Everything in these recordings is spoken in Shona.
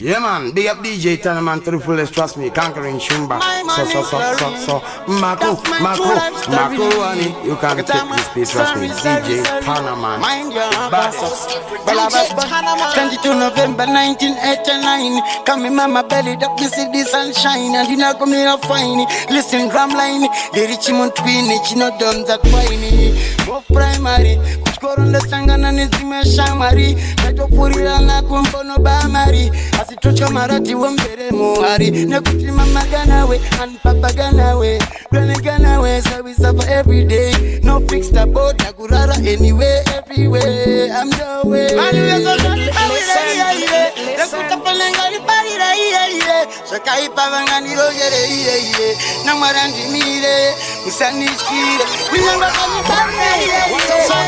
Yeah man, big up DJ Turn man to the fullest, trust me, conquering Shumba. So, Mako, honey, you can't take this place, trust me. DJ Panaman. Mind your business. 22 November 1989. Come in mama belly, that me see the sunshine. And you know come here fine. Listen, gram line. The Richmond Queen, it's not done that whiny. Both primary. Kuchkoro on the sangana nizime shamari. Kato purila na kumpono bamari. Asitocha marati wambere muhari. Nekuti mama ganawe and papa ganawe. Granny ganawe, so we suffer every day. No fixed about Nagurara anyway, everywhere. I'm the way. Nekuta palengani parira iye. Shakai pavangani rogere iye. Namarandi mire. Musanishkire. Winyanga kani parira iye. Sorry.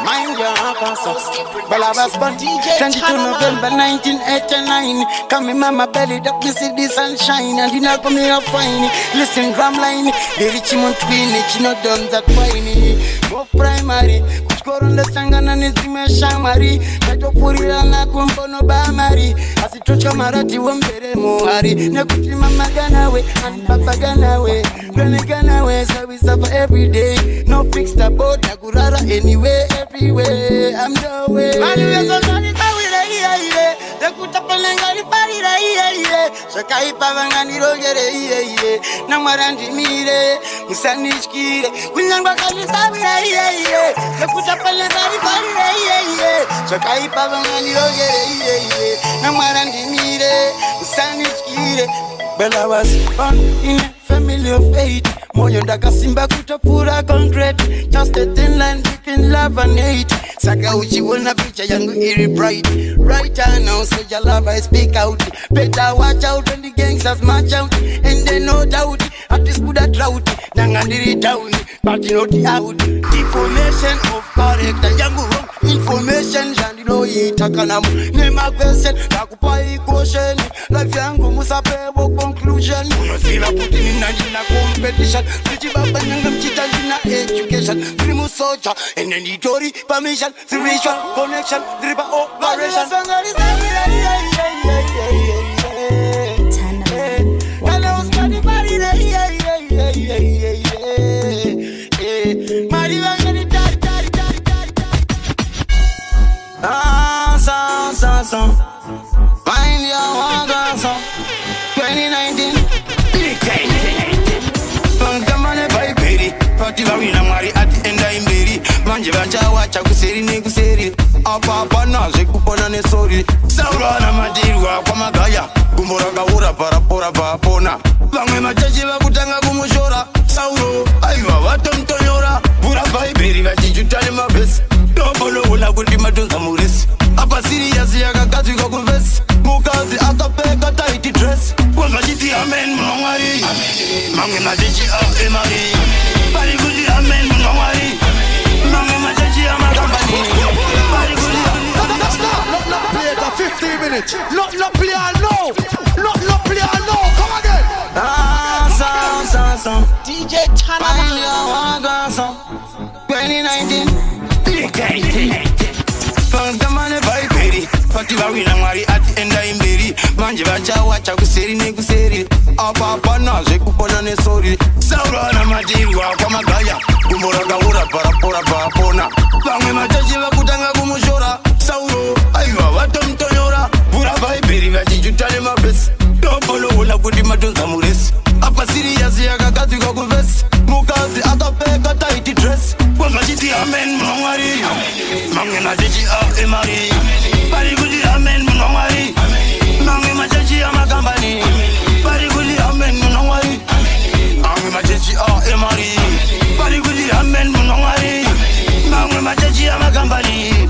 Mind your business. Balabas born 22 November 1989. Come in mama belly, that me see the sunshine. And you know come here fine. Listen, gram line. The Richmond Queen, it's not done that whiny. Both primary. Kuchkoro on the sangana nizime shamari. Kato purila na kumpono bamari. Asitocha marati wambere muhari. Nekuti mama ganawe and papa ganawe. Granny ganawe, so we suffer every day. No fixed about Nagurara anyway, everywhere. I'm the way. Nekuta palengani parira iye. Shakai pavangani rogere iye. Namarandi mire. Musanishkire. Winyanga kani sabira iye. Nekuta palengani parira iye. Shakai pavangani rogere iye. Namarandi mire. Musanishkire. Bella was born in a family of 8. Moyo ndaka simba kutapura concrete. Just a thin line between love and hate. Saka uchiwona picha yangu iri bright. Right now so your love I speak out. Better watch out when the gangsters march out. And they no doubt at this good at drought. Nangandiri down but you know the out. Deformation of character yangu wrong. Information and you know itakanamu. Nema question nakupa equation. Life yangu musapewo conclusion. Unazila putini na competition. Baba nyanga mchita zina education. Primu soldier and then Tori permission. Spiritual connection. Driba operation. Mind your hunger, so 2019. Pativawina mwari ati enda imberi. Manje vachawacha kuseri nekuseri. Apa naze kupona nesori. Saurana madirwa kwa magaya. Kumboraga ura parapora papona. Vangwe machachi vakutanga kumushora. Sauro aiva vatomtonyora. Vura vaiberi vachijutane mavesi. Dobono ula kuti matunza muresi. Apa serious yakagadzika kuvesi. Mukazi akapeka tight dress. Wazvachiti amen munamwari. Mamwe machechi emari. Bari kuti amen munamwari. Mamwe machechi amakambani. Bari kuti Not play it 15 minutes. Not play no. Not play no. Come again. Song. DJ Tana. 2019. Pangamane vaiperi. Pativawina mwari ati enda imberi. Manje vachawacha kuseri nekuseri. Apa naze kupona nesori. Saurana madirwa kwa magaya. Kumboraga ura parapora papona. Vangwe machachi vakutanga kumushora. Sauro aiva vatomtonyora. Vura vaiberi vachijutane mavesi. Dobono ula kuti matunza muresi. Apa serious yakagadzika kuvesi. Mukazi akapeka tight dress. Wazvachiti amen munamwari. Mamwe machechi emari. Bari kuti amen munamwari. Mamwe machechi amakambani. Bari kuti amen munamwari. Mamwe machechi emari. Bari kuti amen munamwari. Mamwe machechi amakambani.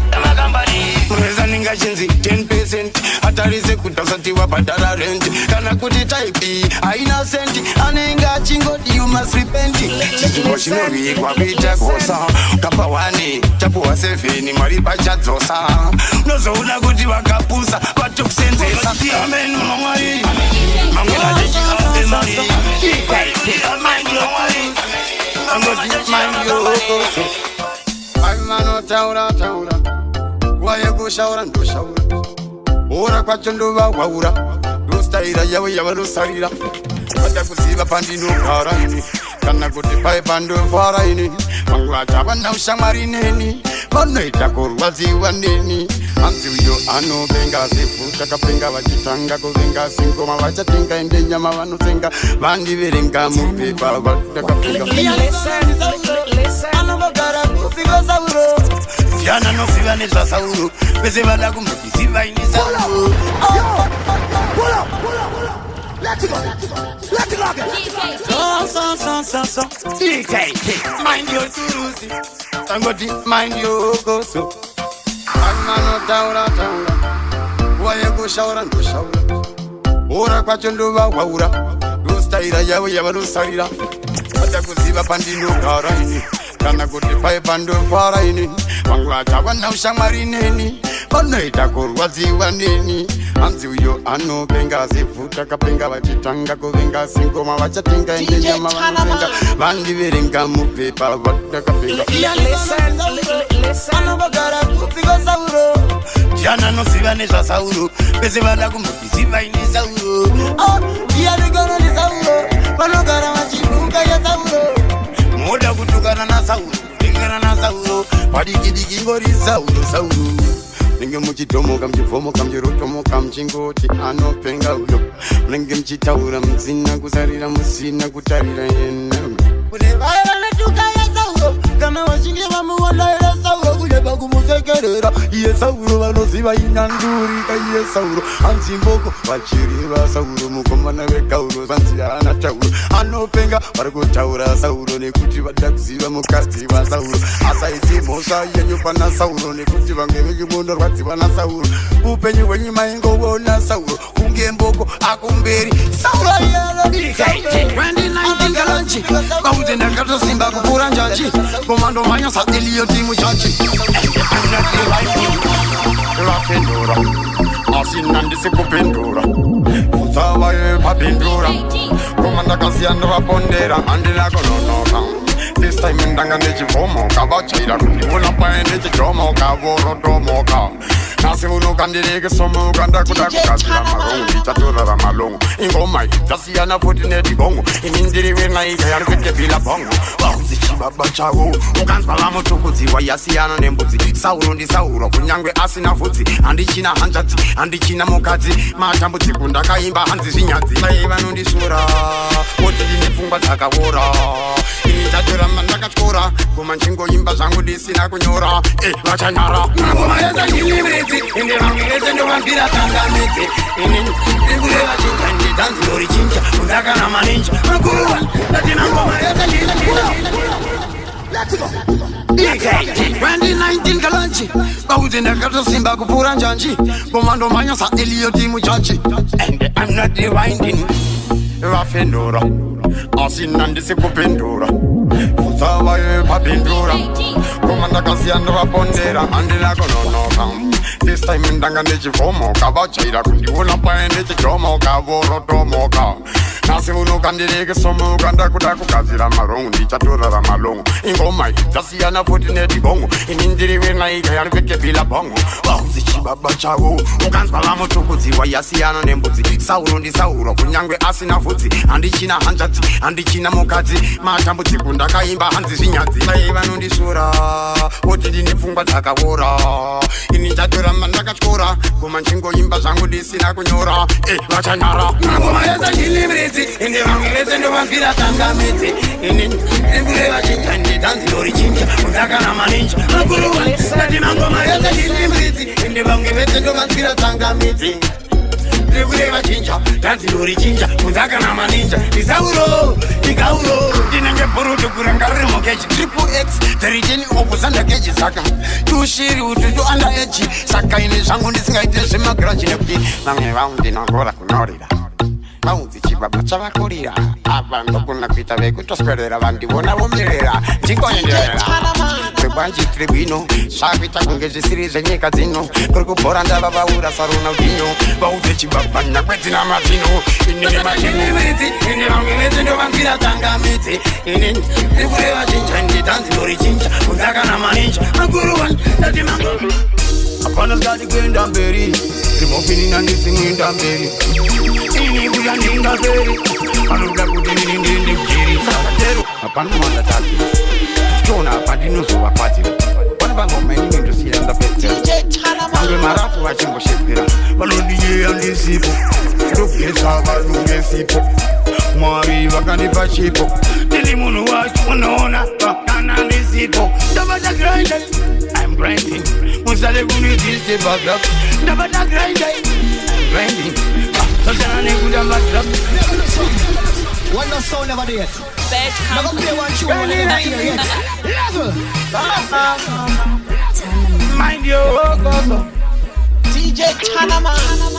Mweza ninga chinzi 10%. Atarise kutasati wabadara rent. Kana kuti type aina senti. Anenga chingoti you must repent. Chichimo chinori kwa vita kosa. Kapa wani chapu wa sefeni maripa chatzosa. Nozo una kuti wakapusa watokusenzesa. Amen munamwari. Mamwe machechi emari. Bari kuti amen munamwari. I'm gonna mind you. taura taura waye kushaura ndoshaura ora kwacho ndovawaura ndostaira yawe yavarosarira vada kuziva pandinogara ini kana kuti pai pandovhara ini vangu vachava naushamwari neni vanoita kurwadziwa neni hanzi uyo anovenga zivu takapenga vachitanga kuvenga singoma vachatenga ende nyama vanotsenga vandiverenga mupepa vatakapenga anovagara kufika sauro ndiana noziva nezvasauro vese vada kumbotiziva ini sauro. Let it go again. So. Mind your turusi. Tangoti, mind your goso. Agmano taura. Waye kushaura ndoshaura. Ora kwacho ndovawaura. Ndostaira yawe yavarosarira. Vada kuziva pandinogara ini. Kana kuti pai pandovhara ini. Vangu vachava naushamwari neni. Vanoita kurwadziwa neni. Hanzi uyo anopenga zivu takapenga vachitanga kuvenga singoma vachatenga ende nyama vanotenga vandiverenga mupepa vatakapenga anovagara kufika sauro ndiana noziva nezvasauro vese vada kumbotiziva ine sauro ndianigana nesauro vanogara vachidunga yasauro moda kutukana nasauro ringana nasauro padikidiki ngori sauro Nenge muchitomoka mchivomoka mchirotomoka mchingoti anopenga uyo Nenge mchitaura mzina kusarira musina kutarira yena Kune vaya natuka ya sauro Kama washinge vamuwana ya sauro Kujeba kumusekerera Iye sauro vanoziva inandurika Iye sauro Anzi mboko vachiriva sauro Mukomana vekauro Sanzi anatauro Anopenga varikutaura sauro Nekuti vadakuziva mukazi wa sauro Asaiti mosa yenyupana sauro Nekuti vange mundo rwadziwana sauro upenyu hwenyuma ingowona sauro kunge mboko akumberi sauro yero 2019 galanchi bauze ndakatosimba kupura njanji komando manya sa elio timu chachi rafendora asinandi sikupindura futsawa yepapindura komanda kasiyanda vapondera andinako nonoka This time ndanga nechivomoka vachaira kundiona pae nechijomoka vorotomoka nasi unokandireke somoka ndakuda kugadzira marongo ndichatorara malongo ingoma idzasiyana futi nedigongo ini ndiri wenaika yari kuitebhila bongo vakuzi chibaba chavo ukanzwa vamotokudziwa yasiyana nembudzi sauro ndisauro kunyange asina vhudzi handichina hanzvadzi handichina mukadzi matambudziko ndakaimba hanzi zvinyadzi mai vanondisura oti ndine pfungwa dzakavora ini ndatoramba ndakatyora koma nchingoimba zvangu ndisina kunyora vachanyara ngoma yezanyilimbridzi ende vange vese ndovambira tsangamidzi ini ndikureva chinja ndidanzilori chinja kundakana maninja makuruva ndatina ngoma Let it go. 2019 galanchi bauze ndakatosimba kupura njanji komando manya sa elio timu chachi and I'm not rewinding vafendora asina ndisikupindura futsawa yepapindura komanda kasiyanda vapondera andinako nonoka This time ndanga nechivomoka vachaira kundiona pae nechijomoka vorotomoka nasi unokandireke somoka ndakuda kugadzira marongo ndichatorara malongo ingoma idzasiyana futi nedigongo ini ndiri wenaika yari kuitebhila bongo vakuzi chibaba chavo ukanzwa vamotokudziwa yasiyana nembudzi sauro ndisauro kunyange asina vhudzi handichina hanzvadzi handichina mukadzi matambudziko ndakaimba hanzi zvinyadzi mai vanondisura oti ndine pfungwa dzakavora ini ndatoramba ndakatyora koma nchingoimba zvangu ndisina kunyora vachanyara ngoma yezanyilimbridzi ende vange vese ndovambira tsangamidzi ini ndikureva chinja ndidanzilori chinja kundakana maninja makuruva ndatina ngoma yezanyilimbridzi ende vange vese ndovambira tsangamidzi ndikureva chinja danzilori chinja kundakana maninja ndisauro ndikauro ndinenge burutu kurengarimokechi triple x the region opuzandakechi saka tushiri ututu under edge saka ine zvangu ndisingaite zvemagiraji nekuti vamwe vangu ndinongora kunorira vaunzi chibaba chavakurira apa ndokuna kuita vekutoswedera vandivona vomirira ndingoenderera banji tribino Shavita kunge series nyika dzino Kurukubora ndava vaura saruna udino Vaude chibabana kwetina matino Inini machini miti Inini vangi miti ndo vangira tanga miti Inini Nikureva chincha nditanzi lori chincha Kundaka na manincha Maguru one Dati mango Apana skadi kwenda mberi Rimofini na nisi mwenda mberi Ini kuya ninga mberi Anuda kuti nini ndindi mjiri Sakatero Apana mwanda tati Chona apandino so wapati Wana bango meni mendo siyanda pete Angwe marafu wachimbo shepira Balondiye andisipo Ndokesa balunge sipo Mwari wakanipa chipo Nili munu wachu unaona Wakana andisipo Dabata grinding I'm grinding Musale kuni tiste bagraf Dabata grinding I'm grinding Sasana nekuda matrap What no sound never did. I'm gonna play one tune never hear yet. Level. Mind your work DJ Chanaman.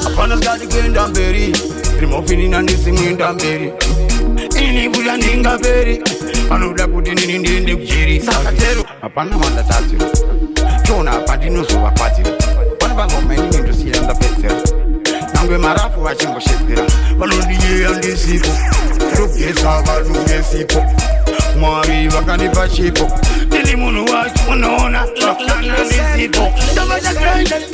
Apana skadi kwenda mberi Rimofini na nisi mwenda mberi Ini kuya ninga mberi Anuda kuti nini ndindi mjiri Sakatero Apana mwanda tati Chona apandino so wapati Wana bango meni mendo siyanda pete Angwe marafu wachimbo shepira Balondiye andisipo Ndokesa balunge sipo Mwari wakanipa chipo Nili munu wachu unaona Wakana andisipo Dabata grinding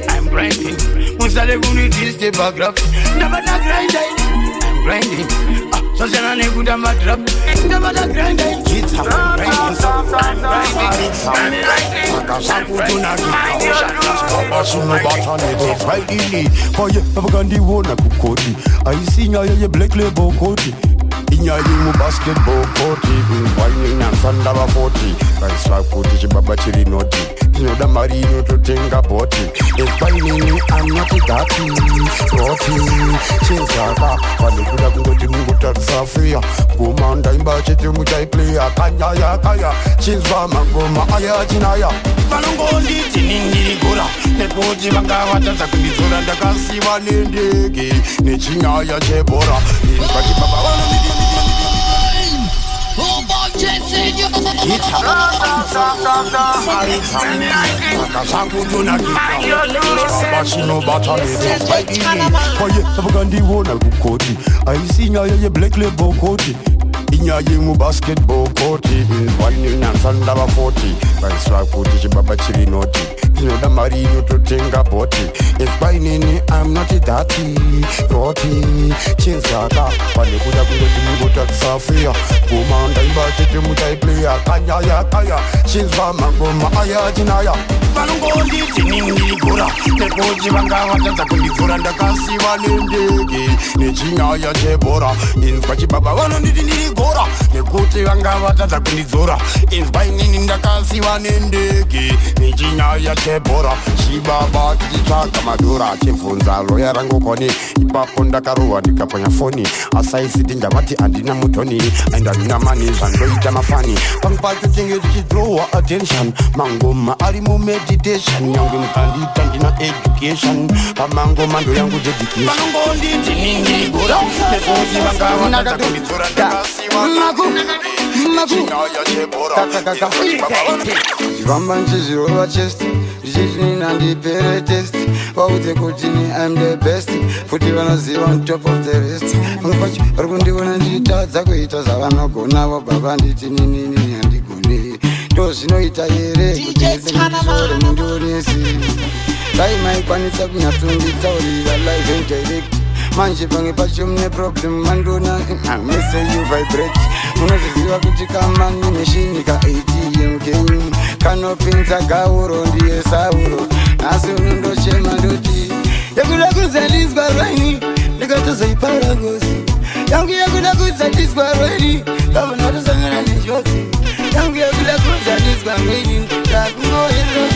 I'm grinding Musale kuni tiste bagraf Dabata grinding I'm grinding Sasana nekuda matrap Dabata grinding I'm grinding Sakasaku tunaki Bashino batanete Friday Koye babagandi wona kukoti Aisinya ye black label koti Inya mu basketball koti Wine na sanda ba 40 Kaiswa koti chibaba chiri noti Pinoda marino to tenga boti If by me I'm not a dati Roti Chinsaka Walikuda kungoti munguta safia Kumanda imba chiti muchai player Kanya ya kaya Chinswa mangoma aya chinaya Vanongondi tiningiri gura Nekoti vanga watanza kundizora Ndakasiwa nendege Nechinyaya chebora Nipaki baba wana Akasangu tunakika Bashino batanete Friday Koye babagandi wona kukoti Aisinya ye black label koti Inya mu basketball koti Wine na sanda ba 40 Kaiswa koti chibaba chiri noti Pinoda marino to tenga boti If by nini I'm not a dati Roti Chinsaka Walikuda kungoti munguta safia Kumanda imba chiti muchai player Kanya ya kaya Chinswa mangoma aya jinaya Vanongondi tiningiri gura Nekoti vanga watanza kundizora Ndakasiwa nendege Nechinyaya chebora Inzwachi baba vanonditindiri gora Nekuti vanga watanza kundizora Inzwai nini ndakasiwa nendege Nechinyaya chebora Shibaba kichitsvaga madhora Chibvunza loya rangu koni Ipapo ndakarohwa ndikaponya foni Asaisiti ndavati handina mutoni And handina mani zvandoita mafani Pangu pacho tenge tichidrowa attention Mangoma ari meditation Nyange mukandita ndina education Pamangoma ndo yangu dedication Vanongondi tiningiri gura Nekuti vanga watanza kundizora Ndakasiwa Nechinyaya chebora Chivamba nchizvirova chest Richiti nina ndipere test Vaudze kuti ni I'm the best Futi vanoziva on top of the rest Vangu pacho vari kundiona ndichitadza kuita zvavanogona Vobva nditi nini handigoni Ndo zvinoita here kuti ndisore mundionesi Dai maikwanisa kunyatsonditaurira live and direct Manje pange pacho mune problem mandona Mese you vibrate Munozviziva kuti kamani meshini ka ATM kenyu Kanopinza gauro ndiye sauro Asi unondochema ndoti Yakuda kuzadiswa rwaini Ndikatozoipara ngozi Yangu yakuda kuzadiswa rwaini Kavonatosangana nenjoti Yangu yakuda kuzadiswa rwaini Ndakungohera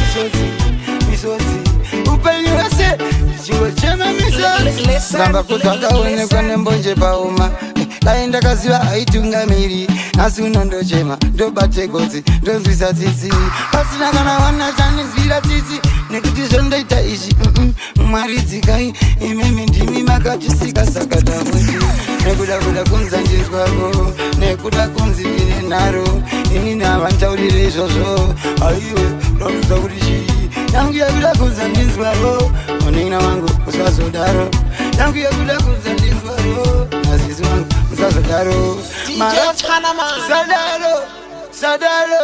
misoti Upenyu wese Chiwochema misoti Ngamba kutakaonekwa nembonje pauma Dai ndakaziva haitungamiri Asi unondochema Ndobate gotsi Ndonzwisa tsitsi Pasina kana wana chanizvira tsitsi nekuti zvondaita izvi mwari dzikai imemi ndimi makatisika saka damweti nekuda kuda kunzandizwavo nekuda kunzi ndine nharo inini havantaurire izvozvo aiwe ndokuza kuti chii yangu yakuda kunzandizwavo onina wangu usazodaro yangu yakuda kunzandizwavo azizi wangu usazodaro sadaro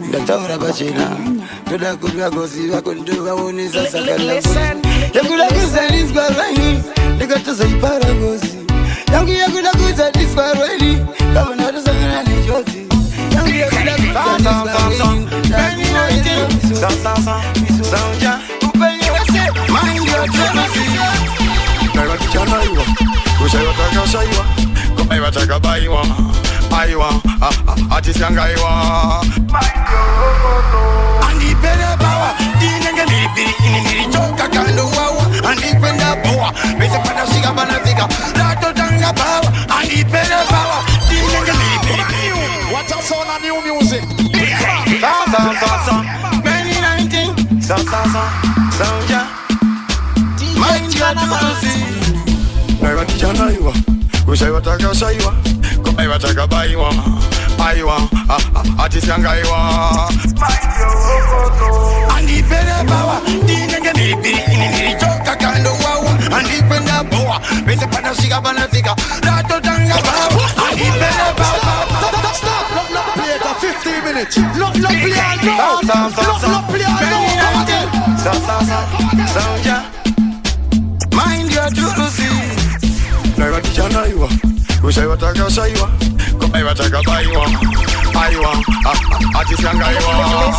ndataura pachena ndoda kuti vagoziva kuti ndovaonesa saka yakuda kuzandiswa rwaini ndikatozoipara ngozi yangu yakuda kuzandiswa rwaini kavana tosangana nenjodzi yangu yakuda kuzandiswa upenyu wese mind your jealousy Takachanaiwa, kushaiwa takashaiwa, kubaiwa takabaiwa, aiwa, atisangaiwa. andipere bawa dinenge milipili ini nilichoka kando wawa andikwenda boa bese pada shika bana zika rato tanga bawa andipere bawa dinenge milipili What a sound of new music. Many 19 Sound DJ Chanaman. Takachanaiwa, kushaiwa takashaiwa, kubaiwa takabaiwa, aiwa, atisangaiwa. andipere bawa dinenge milipili ini nilichoka kando wawa andikwenda boa bese pada shika bana zika rato tanga bawa andipere bawa Stop. Not play for 15 minutes. Not play no. Not play no. Come again. Mind your jealousy. Takachanaiwa, kushaiwa takashaiwa, kubaiwa takabaiwa, aiwa, atisangaiwa.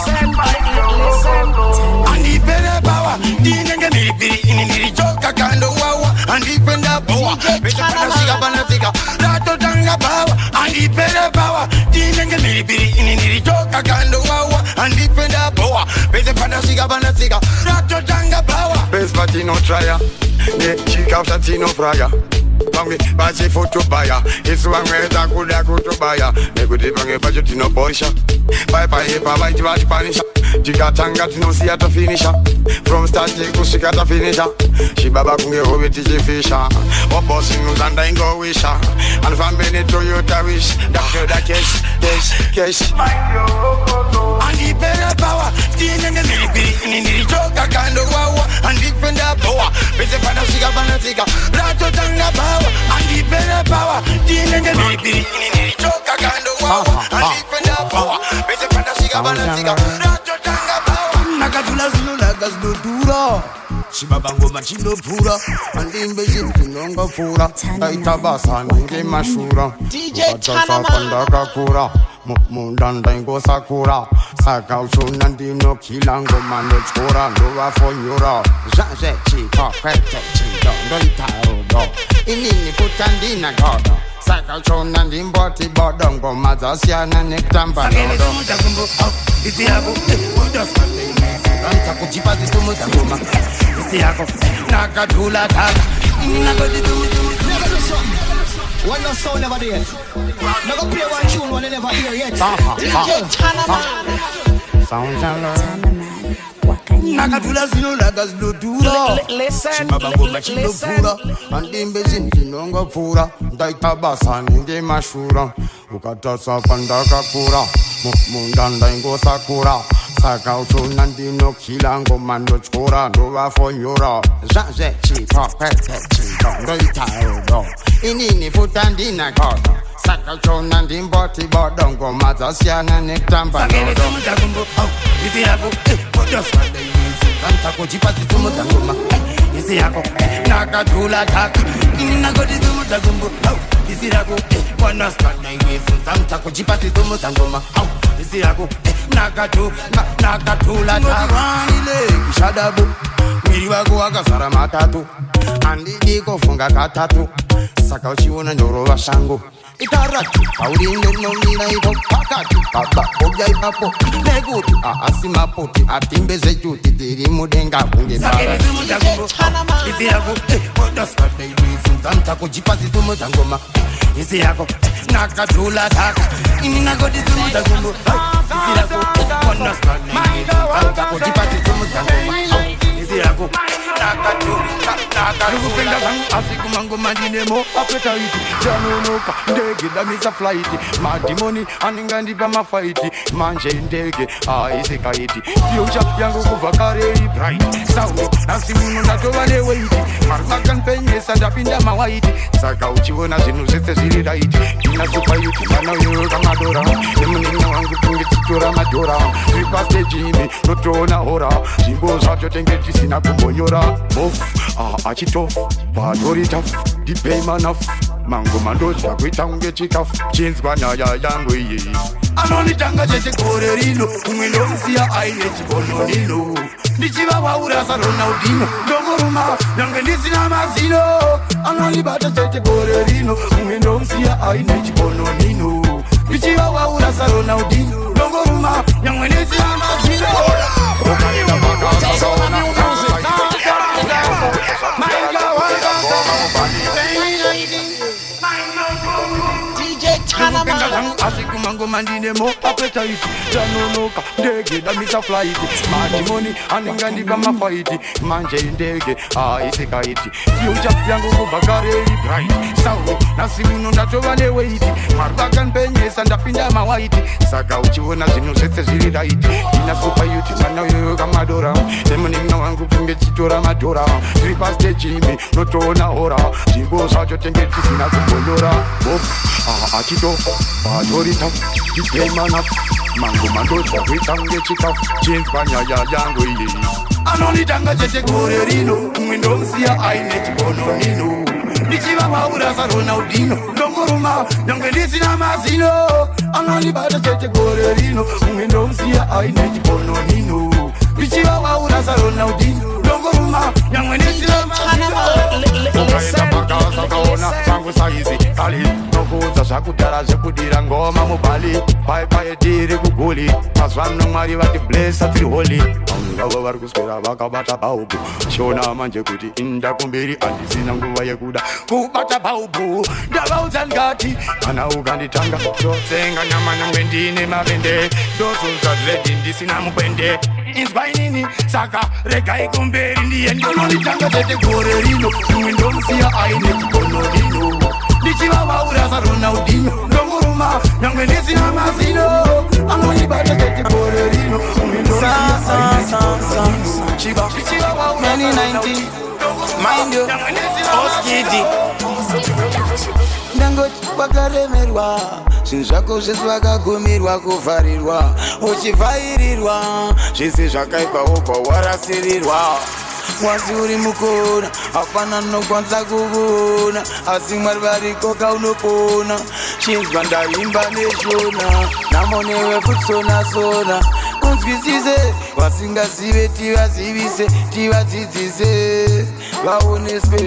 Andipere bawa dinenge milipili ini nilichoka kando wawa andikwenda boa bese pada shika bana zika rato tanga bawa andipere bawa dinenge milipili ini nilichoka kando wawa andikwenda boa bese pada shika bana zika rato tanga bawa Best party no trya, ne chika utati no frya. Pangi bachi futubaya, isu wangweta kuda kutubaya. Nekuti pangi bachi tino boisha, bye hipa bachi bachi panisha. Chika tanga tino siyata finisha, from start kushika ta finisha. Shibaba kunge hobi tichifisha, obosi nuzanda ingo wisha. And family Toyota wish, da cash. andipere bawa dinenge milipili ini nilichoka kando wawa andikwenda boa bese pada shika bana zika rato tanga bawa andipere bawa dinenge milipili ini nilichoka kando wawa andikwenda boa bese pada shika bana zika rato tanga bawa nakatula zilula gazdodura Shibabango machino pura, andimbe zinonga pura. Aitabasa ninge mashura. DJ Chanaman. Pandaka kura, mundanda ingo sakura. Saka uchuna ndino kilango mano chora. Nova fonyura, janje chika kwete chika. Ndoitaro do, inini futandina godo. Saka uchuna ndimboti bodongo. Mazasiana nektamba Sagele sumuta kumbu, isi yako, udoskande Ranta kujipa zitumuta ngoma isi yako, nakadula taka nakodi When the sound never there. Now go play one tune one they never hear yet. DJ Chanaman. nakadula zino lagazilodura Shibabango machino pura, andimbe zinonga pura. Ndaitabasa ninge mashura. Ukatasa pandaka kura, mundanda ingo sakura. Saka uchuna ndino kilango mano chora. Nova fonyura, janje chika kwete chika. Ndoitaro do, inini futandina godo. Saka uchuna ndimboti bodongo. Mazasiana nektamba Sagele godo. sumuta kumbu, isi yako, udoskande Ranta kujipa zitumuta ngoma isi yako, nakadula taka nakodi sumuta kumbu isi yako, wanaskanda ingifu Ranta kujipa zitumuta ngoma isi yako, nakadula taka Wanile kishadabu, mwili wako wakazara matatu. Andidi kufunga katatu, saka uchiona nyoro wa shangu. Itaratu, paulinde nomina ipo pakati. Papa, obya ipapo, neguti, asimaputi. Atimbeze juti, diri mudenga kunge Sagele sumuta kumbu, isi yako, wanaskanda ingifu Ranta kujipa zitumuta ngoma isi yako, nakadula taka nakodi sumuta kumbu isi yako, wanaskanda ingifu Ranta kujipa zitumuta ngoma Nukupenda zangu asiku mango mandinemo appetite Janonoka ndege da misa flight Madimoni aningandi pa mafight Manje ndege isekaiti Future yangu kuvakareri bright Sauno nasimuno natova ne weight Marmakan penyesa ndapinda mawaiti Saka uchiwona zinu zete ziri right Ina super yuti mana yoga madora Emunina wangu pungi chitora madora Ripaste jimi notona hora Zimbo zacho tengeti sina kubonyora Bof achitof Badori taf Dipay manaf Mango mandoja kuita unge chikaf Chinzwa nyaya yangu iye Anoni tanga chete kore rino Umwendo msia aine chibono nino Nichiva waura sa Ronaldinho Dongoruma Nange nisi na mazino Anoni bata chete kore rino Umwendo msia aine chibono nino Nichiva waura sa Ronaldinho Dongoruma Nange nisi na mazino Ukanina baka sa DJ Chanaman. Asiku mango mandinemo appetite Janonoka ndege da misa flight Madimoni aningandi pa mafight Manje ndege isekaiti Future yangu kuvakareri bright Sauno nasimuno natova ne weight Marbakan penyesa ndapinda mawaiti Saka uchiwona zinu zete ziri right Ina super yuti mana yoga madora Emunina wangu punge chitora madora Ripaste jimi notona hora Zimbo zacho tengeti sina kubonyora Achito Badori taf Dipay manaf Mango mandoja kuitange chikaf Chinzwa nyaya yangu iye Anoni tanga chete kore rino Umwendo msia aine chibono nino Nichiva waura sa Ronaldinho Dongoruma Nange nisi na mazino Anoni bata chete kore rino Umwendo msia aine chibono nino Nichiva waura sa Ronaldinho Dongoruma Nange nisi na mazino Ukaenda pakasa kaona Sangu saizi kali Nokuza zakutara zekudira ngoma mubali Pai tiri kuguli Mazvano mwari vati blessa tiri holy Ngavo vari kuswera vakabata baubu Shona manje kuti inda kumbiri Andisina nguva yekuda kubata baubu Ndavaudza ngati Kana ukanditanga Dotsenga nyama nyangwe ndine mavende Dosudza dread ndisina mukwende Inzwai nini Saka regai kumbiri ndiye ndononitanga tete gore rino Mwendo msia aine chibono rino Nichiva waura sa Ronaldinho Dongoruma Nyangwe nisina mazino Anonibata tete gore rino Mwendo msia aine chibono Chiba waura sa Ronaldinho Mind you Oskidi Ndangoti wakaremerwa Zvinhu zvako zvese vakagumirwa kuvharirwa uchivhairirwa zvese zvakaipa wobva warasirirwa mwasi uri mukona hapana nokwanisa kukuona asi mwari variko kaunopona chinzwa ndaimba neshona namonewe futsona unzwisise vasingazive tivazivise tivadzidzise vaoneswe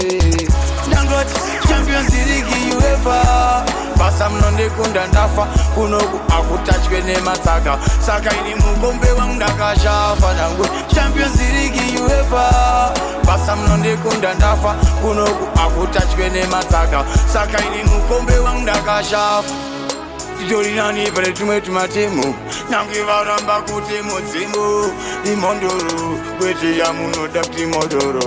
ndangoti Champions League UEFA basa mnondekunda ndafa kunoku akutatwe nematsaka saka ini mukombe wangu ndakashafa nangwe Champions League UEFA basa mnondekunda ndafa kunoku akutatwe nematsaka saka ini mukombe wangu ndakashafa Idorinani pare tumwe tumatemo Nangi varamba kuti mudzimu Imondoro kwete ya munoda kuti modoro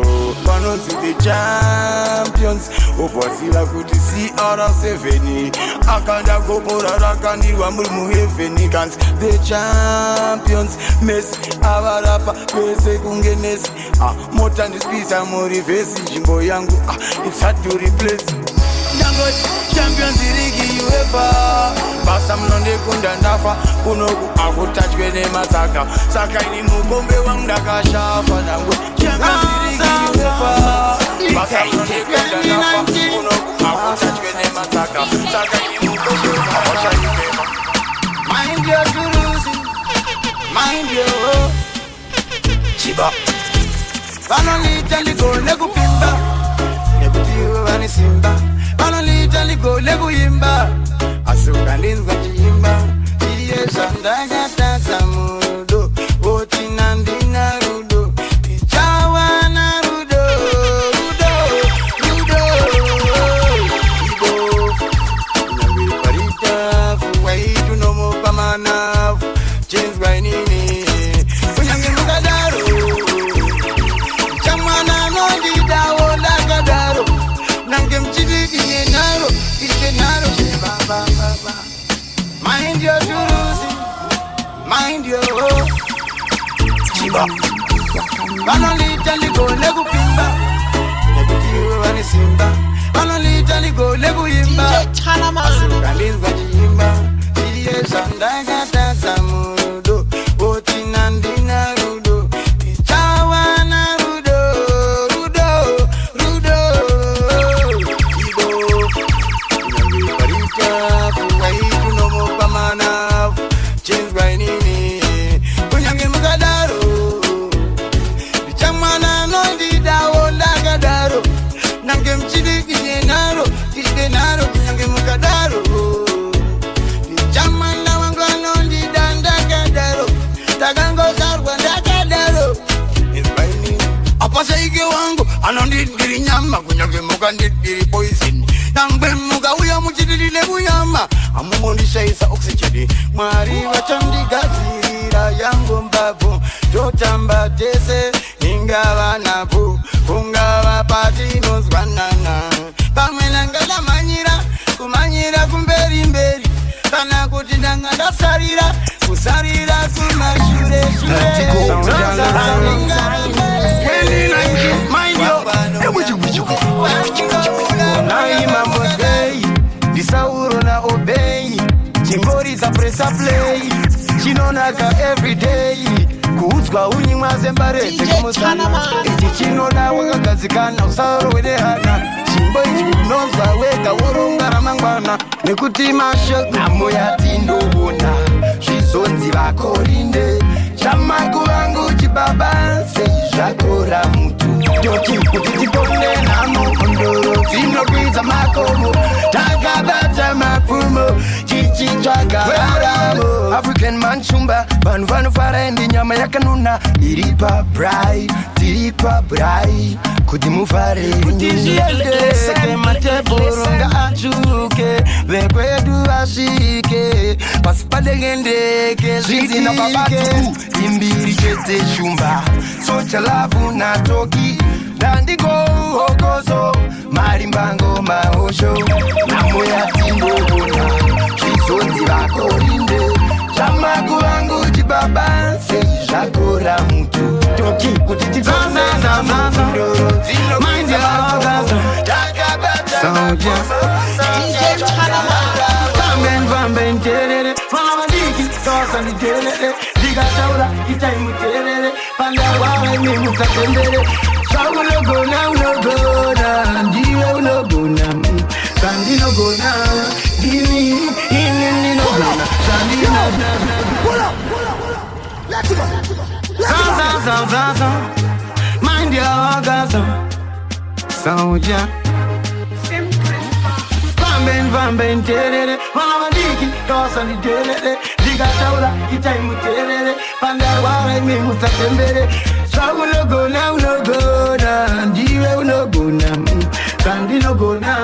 Panozi the champions Ofasila kuti CR7 Akanda kopora rakandirwa muri muheaven Kans the champions Messi avarapa kwese kunge nesi Mota ndispisa muri vesi Jimbo yangu it's hard to replace Nangoti Champions League UEFA basa mnondekunda ndafa kunoku akutatwe nematsaka saka ini mukombe wangu ndakashafa nangwe Champions League UEFA basa mnondekunda ndafa kunoku akutatwe nematsaka saka ini mukombe wangu ndakashafa Mind your Turuzi Mind your Chiba Vanolita ligone kupimba Nekutiwe vanisimba Vanolita ligone kuyimba Asuka ndinzwa chiyimba Chiyesha ndakatasa murudo Voti nandina rudo Ichawa na rudo Rudo Ibofu Nyangwiri parita Fuwaitu nomo pamanafu Chenzwa nini Unyange mukadaro Chamwana nondida Wondaka Simba Banolita ligo legu pimba Nebutiwe wani Simba Banolita ligo legu imba Asukalizwa jimba Siye shandaga tata murudo Oti nandina rudo Ichawa na rudo Rudo Rudo Ido Inangi barika Fuwaitu nomo pamana Chenzwa inini Kunyangi mukadaro Bichamana nondi dawo lagadaro Nange mchidi kidenaro Kidenaro kunyangi mukadaro Bichamana wangano ndi dandagadaro Tagango sarwa ndagadaro Inbaini Apasa ike wangu Anondidiri nyama Kunyangi mukandidiri poison Nangbe muka uya mchidi lebuyama Amumondi shaisa oxygeni Mwari wachandi gazira yangu mbavu Jotamba tese ingawa nabu Kungawa pati nozwanana Pamenangala manyira Kumanyira kumberi mberi Kana kutindanga dasarira Kusarira kumashure shure Naima mbozei Disauro na obei Chingori za presa play Chinonaka everyday Kuuzwa unyimwa zembarete kumusana Echi chinona wakagazikana Usauro wedehana Chimbo ichi kunozwa weka urunga ramangwana Nekuti masho Namo ya tindo una Shizonzi vakorinde Chamaku wangu chibaba Seishakora mutu Toki kutitipone namo kondoro Zino kwiza makomo Takabata mafumo Chichi chaka haramo African manchumba Banu vanu farendi nyama ya kanuna Iripa brai Tiripa brai Kudimu farendi Kutishiyende Mateporonga achuke Vekwedu ashike Pasipadegendeke Zizi na babatu Imbiri chete shumba Socha lavu na toki Dandiko okoso Marimbango mahosho Namo ya timbo hona Shizonzi vakorinde Chamaku wangu jibaba Seishakora mutu Toki kutitipone Ndoro Zino mind ya orgasm Takabata Soja Vamben terere Malamadiki Tosa ni terere Diga taura Itaimu terere Panda wawe mi mutatendere Sawu no gona unogona Ndiwe unogona Sandi no gona Dini Ini no gona Sandi no gona Pull up Let's go Zaza Mind your orgasm Soja Vamben terere Malamadiki Tosa ni terere Diga taura Itaimu terere Panda wawe mi mutatendere Sawu no gona Ndiwe unogona Sandi no gona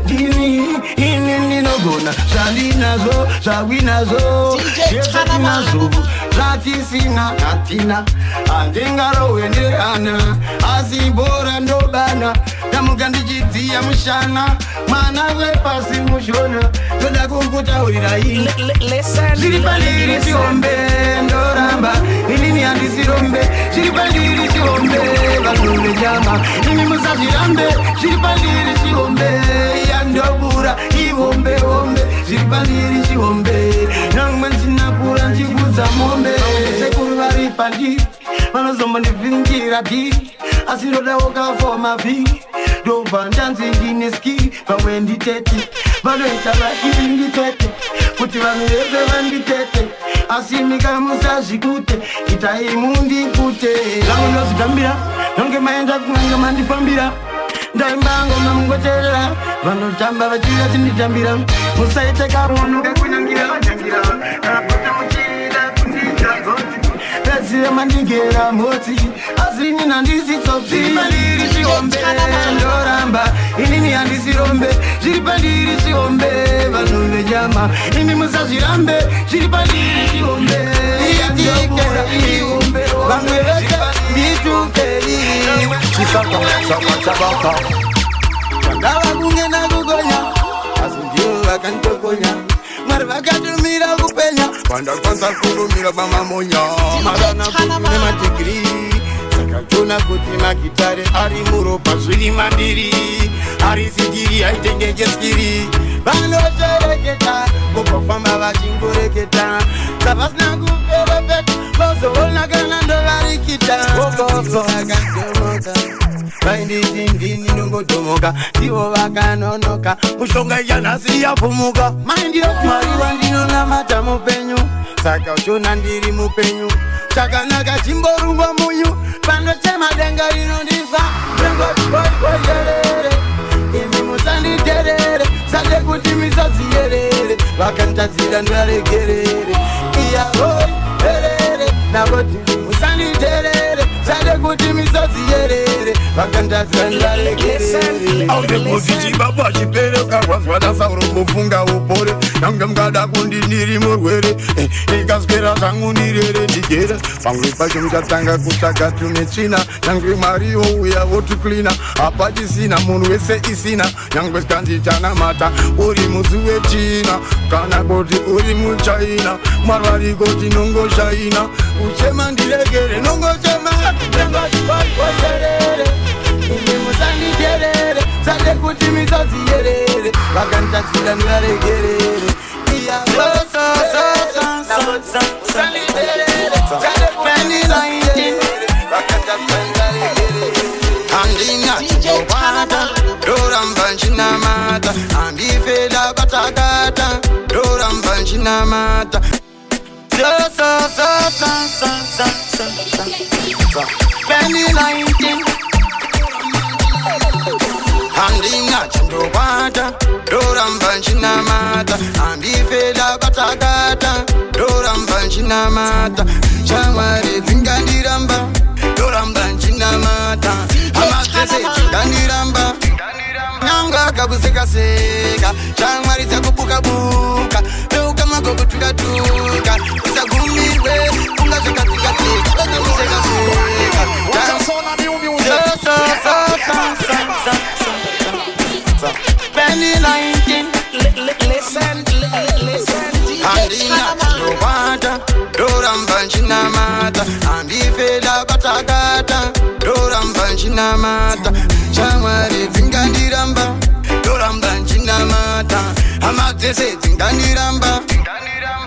Dini Ini no gona Sandi nazo Sawi nazo Yesati nazo Zati sina Atina Andingaro wende ana Azibora ndobana Namugandi jiti ya mshana Mana we pasi mushona Toda kumputa urira hii Shiripaliri siombe Ndoramba Ilini andi sirombe Shiripaliri siombe Balule jama Imi musa shirambe Shiripaliri siombe Yandobura Iwombe ombe Shiripaliri siombe Nangman sinapura Njikuza mombe Sekuru vari pandi Mano zomba nivingira di Asiroda woka for my V Do bandanzi gineski Bawendi tete Bado itabaki indi tete Kuti vanureze vandi tete Asimika musa shikute Itaimundi kute Lango zidambira Nonge maenda kumanga mandi pambira Ndaimbango mamgoterera Vano tamba vachira tinditambira Musa iteka mwonuke kunyangira Jangira Karapota muchida kundita zoti Pesi mandigera moti Asini nandisi sopsi Shiripaliri shiombe Ndoramba Inini andisi rombe Shiripaliri shiombe Vanule jama Imi musa shirambe Shiripaliri shiombe Yandobura Iombe Vanweleke Bitukeri Saka Dawa kungena kugonya Asinjio wakantokonya Marvaka tumira kupenya Panda kwanza kulumira bama monya Marana kukune matikiri Kuna kuti magitare ari muropa zviri mandiri. Ari sigiri aitenge jeskiri. Vanochereketa kukofamba vachingoreketa. Savasina kupelepeta vozoona kana ndovarikita. Vokoso akadomoka vainditi ndini nongodomoka. Ivo vakanonoka mushonga yanhasi yapfumuka. Maindi yokumariwa ndinonamata mupenyu. Saka uchona ndiri mupenyu. Chakanaka chimborungwa munyu. Panochema denga rinondifa. Ndengoti boy yerere. Imi musanditerere. Sade kuti misodzi yerere. Vakantadzira ndaregerere. Iya boy yerere. Nagoti musanditerere. Sade kuti misodzi yerere. Vakantadzira ndaregerere. Aure muziki baba chipere. Kawazwada sauro kufunga upore. Nanga mgada kundi niri murwere. Ikaswera zangu nirere ndigere. Pangwe pacho mchatanga kutsvaga tumetsvina. Nyangwe Mwari ouya votuklina. Hapachisina munhu wese isina. Nyangwe kanzi chanamata uri muzi wechina. Kana kuti uri muchaina. Marvari kuti nongoshaina. Uchema ndiregere nongochema. Ndengoti boyerere. Imi musanditerere. Sade kuti misodzi yerere. Vakantadzira ndaregerere. Iya Doramba nchinamata, andifela katakata. Doramba nchinamata. Andina chandobata. Doramba nchinamata, andifela katakata. Doramba nchinamata. Shamwari dzingandiramba. Doramba nchinamata. Amatese dzingandiramba. Nyanga kakusekaseka. Shamwari dzakubuka-buka. Beukama kutuka-tuka. Usagumirwe ungazvekatika-tika. Kakusekaseka. Andina chandobata. Doramba nchinamata. Andifela katakata. Doramba nchinamata. Shamwari dzingandiramba. Doramba nchinamata. Amatese dzingandiramba.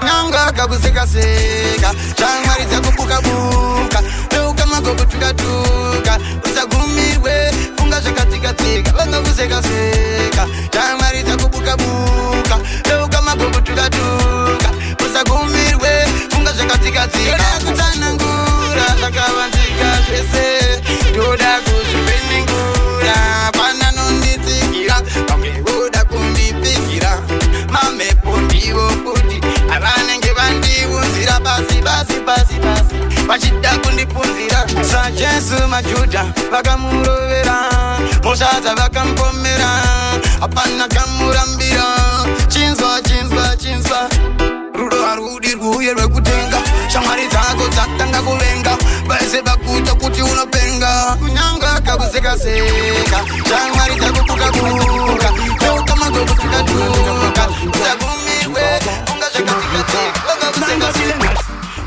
Nyanga kakusekaseka. Shamwari dzakubuka-buka. Beukama kutuka-tuka. Usagumirwe ungazvekatika-tika. Vangakusekaseka. Shamwari dzakubuka-buka. Beukama kutuka-tuka. Usagumirwe ungazvekatika-tika. Kutsanangura zvakavanzika zvese. Ndoda kuzvipenengura. Pana nonditsikira. Pamwe voda kundipikira. Mamepo ndivo kuti avanenge vandiunzira basi. Vachida kundipunzira. Sajesu maJudha vakamurovera. Moshaza vakamupomera. Hapana kamurambira. Chinzwa rudo harudi rwuye rwekutenga. Shamwari dzako dzatanga kuvenga. Vese vakuita kuti unopenga. Kunyanga kakusekaseka. Shamwari dzakubuka-buka. Beukama kutuka-tuka. Usagumirwe ungazvekatika-tika. Vangakusekaseka.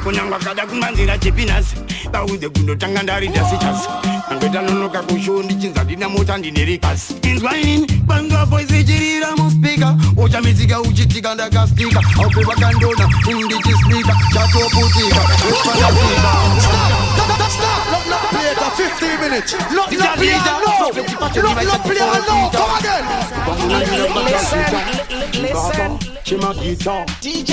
Kunyanga kada kumanzira chepinasi. Bauze kundotanga ndaridasi chasi. Angeta nonoka kushondi chinza ndina mota ndinerikasi. Inzwa inini banga voice ichirira muspika. Uchamizika uchitika ndakastika. Aupe vakandona indichispika. Chatoputika. Stop, not play it for 15 minutes. Not play it, no. Come again. Listen. DJ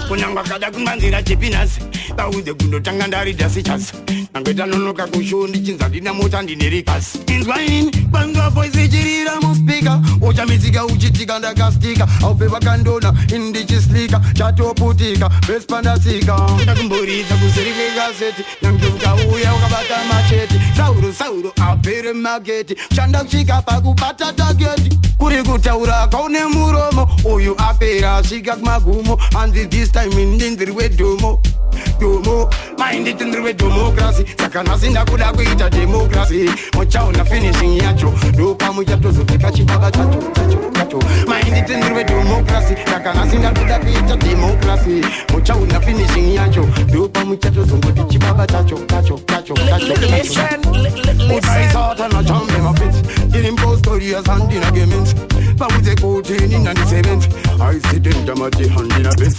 Kunyanga kada kumanzira chepinasi. Bauze kundotanga ndaridasi chasi. Angeta nonoka kushondi chinza ndina mota ndinerikasi. Inzwa inini banga voice ichirira muspika. Uchamizika uchitika ndakastika. Aupe vakandona indichislika. Chatoputika. Vespandatsika. Ndakumburidza kuseri kwegazeti. Nanguka uya ukabata macheti. Sauro apere mageti. Shanda kuchika pakubata tageti. Kuri kutaura kaune muromo. Uyu apera svika kumagumo. And this time indindiriwe domo. Mind ndindiriwe democracy. Saka nhasi ndakuda kuita democracy. Mochaona finishing yacho. Ndopa muchatozopfeka chibaba chacho. Mind ndindiriwe democracy. Saka nhasi ndakuda kuita democracy. Mochaona finishing yacho. Ndopa muchatozongoti chibaba chacho. Put my heart and a jam them a fit. Till him post 30 years hand in a gamins. But we take out in the 7th. I sit in the muddy hand in a bit.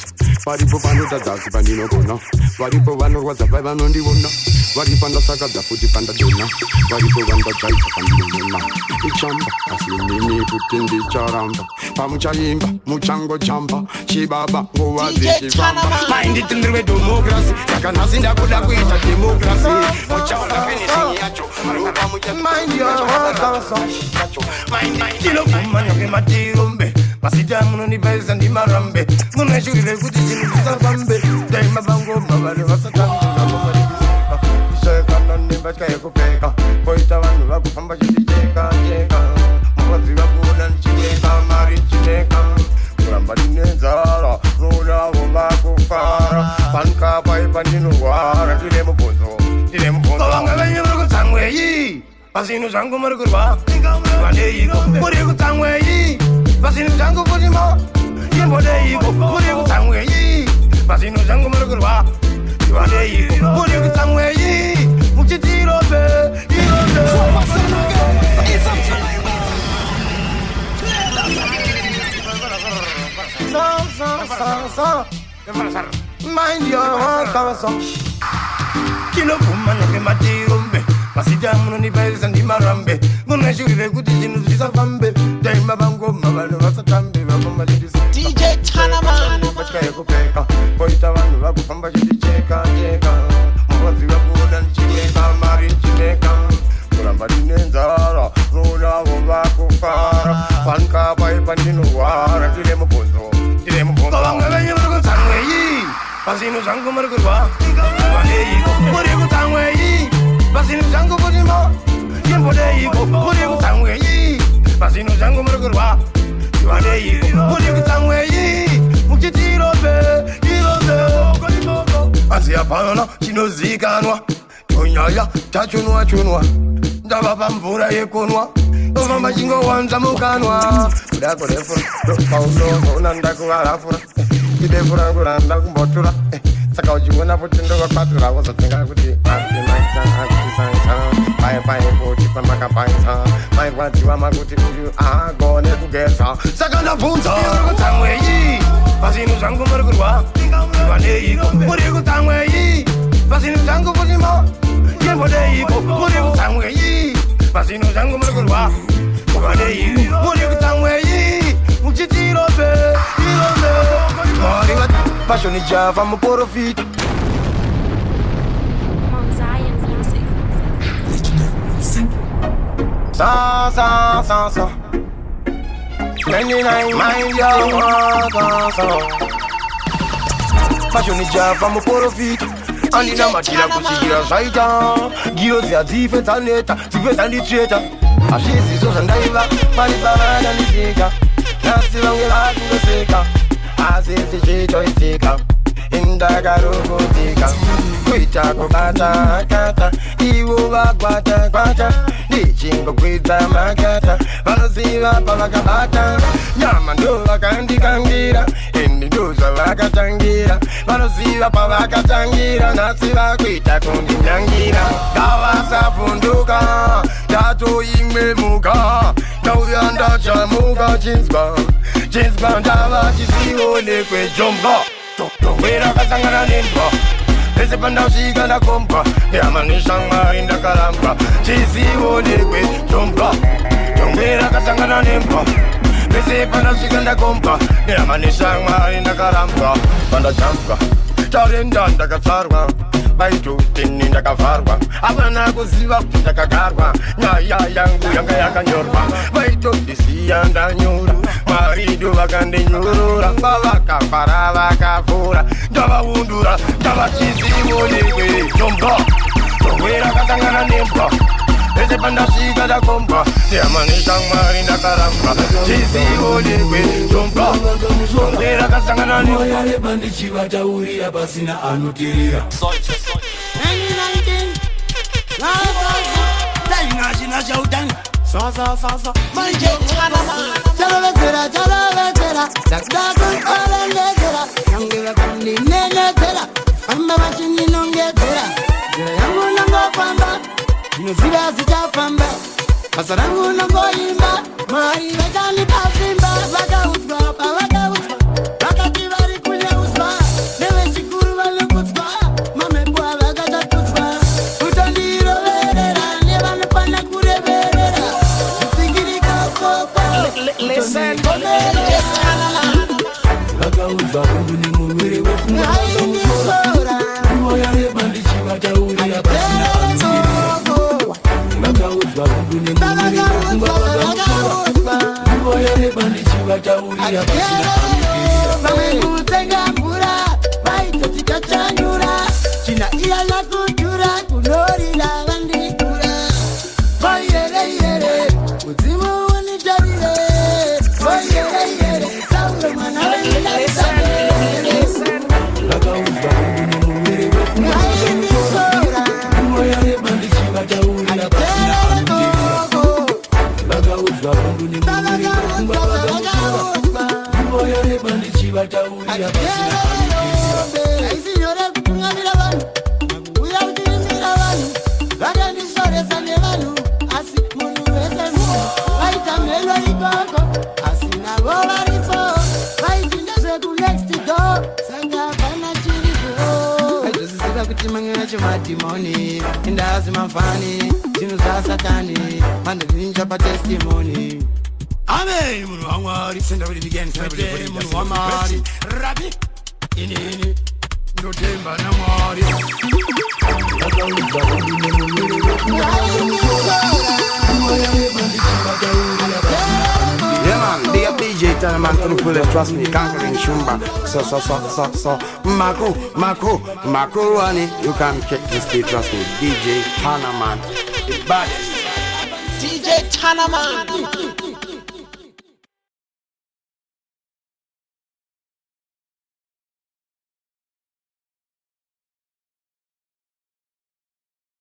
Body for one of the dance if I need no go now. Body for one of what's a five and on the one now. Body for the saga, the foot if and the donor. Body for one the drive and the donor. The chamber, I see me put in the charamba. Pamuchalimba, Muchango champa. Shibaba, go as it. Mind it in the way democracy. Sakanasi, the good agreement, democracy. Muchaula finishing yacho. Mind your heart, mind kilo kumanya ke matirumbe. Masita muno ni beza ni marambe. Muna shuri le kuti chini kizafambe. Dai mabango mabale wasatanga mabale biseka. Biseka nani bachka yekupeka. Koita wanu wakufamba chika cheka. Mwazi wakuna nchika mari nchika. Kuramba dinezara. Runa wakufara. Panka paipa ninuwara. Dile mpunzo. Kawanga venye mrugu tangwe yi. Pasinu zangu marugurwa. Wande yiko. Murigu tangwe yi. Pasinu zangu kujima. Yembode yiko. Murigu tangwe yi. Pasinu zangu marugurwa. Wande yiko. Murigu tangwe yi. Mukchitirobe. Mind your heart, come Kilo kumanya ke matirumbe. Masita muno ni beza ni marambe. Muna shuri le kuti chinu zisafambe. Dai mabango mabale wasatambe. Wabamba lidisi DJ Chanaman. Bachka yekupeka. Koita wanu wakufamba chika cheka. Mwazi wakuna nchika mari nchika. Kuramba dinenzara. Runa wakufara. Panka paipa ninuwara. Dile mpunzo. Kawanga venye mrugu tangwe yi. Pasinu zangu marugurwa. Wande yiko. Murigu tangwe yi. Pasinu zangu kujima. Yembode yiko. Murigu tangwe yi. Pasinu zangu marugurwa. Wande yiko. Murigu tangwe yi. Mukchitirobe. Asi apana chinozikanwa. Tonyaya tachunwa. Ndababa mvura yekunwa. Ovamba chingo wanza mukanwa. Kudako defura. Paulo unanda kuharafura. Kidefura kuranda kumbotura. Saka ujiona futi ndogo patura. Wasatenga kuti ati maita ati saisa. Pai kuti pamaka paisa. Pai wati wa makuti uju agone kugesa. Saka ndafunza. Murigu tangwe yi. Pasinu zangu marugurwa. Wande yiko. Murigu tangwe yi. Pasinu zangu kujima. Yembode yiko. Murigu tangwe yi. Pasinu zangu marugurwa. Wande yiko. Murigu tangwe yi. Mukchitirobe. Passion is job, I'm a poro feet. Mount Zion Music. Sa 99 mind your heart. Passion is job, I'm a poro feet. Andi na matila kusigira saita. Giro zia zife taneta, zife tandicheta. Ashizi so sandaiva, pali barada nisika. Nasi wange hatu noseka. Azizi chito itika. Indagarugu tika. Kuita kubata kata. Iwo wakwata. Nichingo kuita makata. Vanosiva pavakabata. Nyama ndo vakandikangira. Indi nduza vakatangira. Vanosiva pavakatangira. Nasiva kuita kundinyangira. Kawasa funduka. Tato imwe muka. Kauyanda chamuka chinsba. Chinsba ndava chisione kwe jomba. Tongwera kasangana nimba. Pese panda ushika na kompa. Yamanisha marinda kalamba. Chisione kwe jomba. Tongwera kasangana nimba. Pese panda ushika na kompa. Yamanisha marinda kalamba. Panda champa. Tarenda ndakatsarwa. Baitu tini ndakavarwa. Apana kuziva kuti ndakagarwa. Nyaya yangu yanga yakanyorwa. Baitu disiya ndanyuru. Maridu vakandinyurura. Vavakafara vakavura. Ndavaundura. Ndavachizimonekwe jomba. Tongwera kasangana nemba. Pese pandashika ndakomba. Yamanisha mwari ndakaramba. Chizimonekwe jomba. Tongwera kasangana nemba. Yareba ndichivataurira pasina anotirira. Dainashina chautani. DJ Chanaman. Chalavekera. Dakdakun alendekera. Yangira kandi nenekera. Amba machini nongetera. Yangu nango zichafamba, inoziva zichafamba. Basa rangu nongoimba, mari vachani pasimba. Vakaudzwa pavakaudzwa, vakati vari kunyaudzwa, nevechikuru vanokudzwa, mamepo avakachatudzwa. Kutondiroverera nevanokwana kureverera, kupingirika koko. Listen, DJ Tanaman. Vakaudzwa kundu nemuviri wefunga Aindisora, Umoya rebandichi vataurira pasina anutirira Vakaudzwa kundu nemuviri wefunga Umoya rebandichi vataurira pasina anutirira vamwe kutenga mvura, vaitotikachanyura. China iya nakudhura, kunorira vandikura. Voyereyere, mudzimu unitarire. Voyereyere, Saulo mwana Listen. Vakaudzwa kundu nemuviri wefunga Aindisora, Umoya rebandichi vataurira pasina anutirira Vakaudzwa kundu nemuviri wefunga Umoya rebandichi vataurira pasina anutirira aisinyore kutungamira vanhu, nakuuya kuchirimira vanhu. Vakandishoresa nevanhu, asi munhu wese munhu. Vaita mhelo ikoko, asi navo varipo. Vaiti ndezvekunext door, saka hapana chiripo. Vaitozviziva kuti mamwe vacho madhimoni, indazi mafani, zvinhu zvasatani, mandozvinja patestimoni. Amen, munhu waMwari, senda kuti ndigen, senda kuti munhu waMwari, rabi, inini, ndotemba naMwari. Vakaudzwa kundu nemuviri wefunga Umoya rebandichi vataurira pasina anutirira Yeah man, big up DJ Tanaman, full trust me, conquering Shumba. So, Mako, Rani, you can check this day, trust me, DJ Tanaman, the baddest. DJ Tanaman.